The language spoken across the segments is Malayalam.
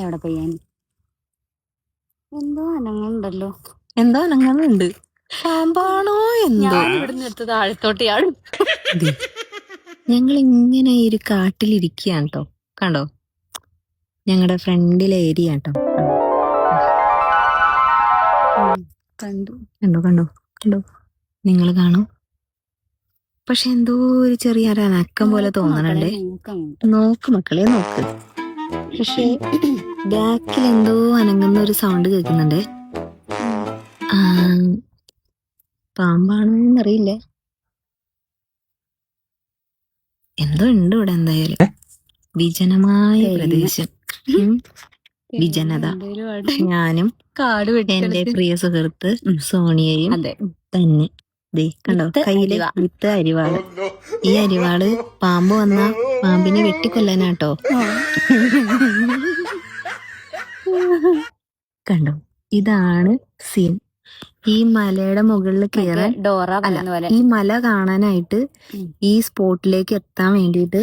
എവിടെ പോയാൻ എന്തോ അനങ്ങളുണ്ടല്ലോ. എന്തോ അനങ്ങളുണ്ട്. പാമ്പാണോ എന്തോ. ഞാൻ ഇവിടുന്ന് എടുത്ത് താഴത്തോട്ടെയാണ്. ഞങ്ങൾ ഇങ്ങനെ ഒരു കാട്ടിലിരിക്കുകയാണ് കേട്ടോ. കണ്ടോ, ഞങ്ങളുടെ ഫ്രണ്ടിലെ ഏരിയ കേട്ടോ. കണ്ടു കണ്ടോ കണ്ടോ കണ്ടോ, നിങ്ങൾ കാണും. പക്ഷെ എന്തോ ഒരു ചെറിയ അനക്കം പോലെ തോന്നണുണ്ട്. നോക്ക് മക്കളെ നോക്ക്. പക്ഷെ ബാക്കിൽ എന്തോ അനങ്ങുന്ന ഒരു സൗണ്ട് കേൾക്കുന്നുണ്ട്. പാമ്പാണോന്നറിയില്ല, എന്തോ ഉണ്ട് ഇവിടെ. എന്തായാലും വിജനമായ പ്രദേശം, വിജനത. ഞാനും കാട് എന്റെ പ്രിയ സുഹൃത്ത് സോണിയയും തന്നെ. കണ്ടോ, കയ്യില് വിത്ത് അരിവാള്. ഈ അരിവാള് പാമ്പ് വന്ന പാമ്പിനെ വെട്ടിക്കൊല്ലാനാട്ടോ. കണ്ടോ, ഇതാണ് സീൻ. ഈ മലയുടെ മുകളിൽ കയറാൻ, അല്ല, ഈ മല കാണാനായിട്ട് ഈ സ്പോട്ടിലേക്ക് എത്താൻ വേണ്ടിയിട്ട്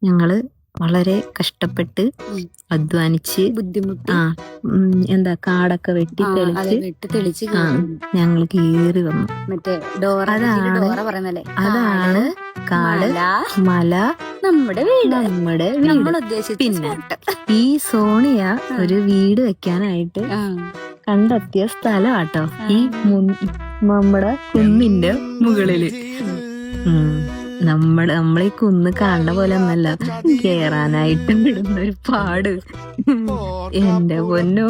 ഞങ്ങള് വളരെ കഷ്ടപ്പെട്ട് അധ്വാനിച്ച് ബുദ്ധിമുട്ട് എന്താ കാടൊക്കെ വെട്ടി തെളിച്ച് ഞങ്ങൾ കയറി വന്നു. അതാണ് കാട്, മല, നമ്മുടെ വീട്. പിന്നെ ഈ സോണിയ ഒരു വീട് വെക്കാനായിട്ട് കണ്ടെത്തിയ സ്ഥലമാട്ടോ ഈ നമ്മുടെ കുന്നിന്റെ മുകളില്. നമ്മളീ കുന്ന് കാണുന്ന പോലെ ഒന്നല്ല, കേറാനായിട്ട് വിടുന്ന ഒരു പാട്. എന്റെ പൊന്നോ.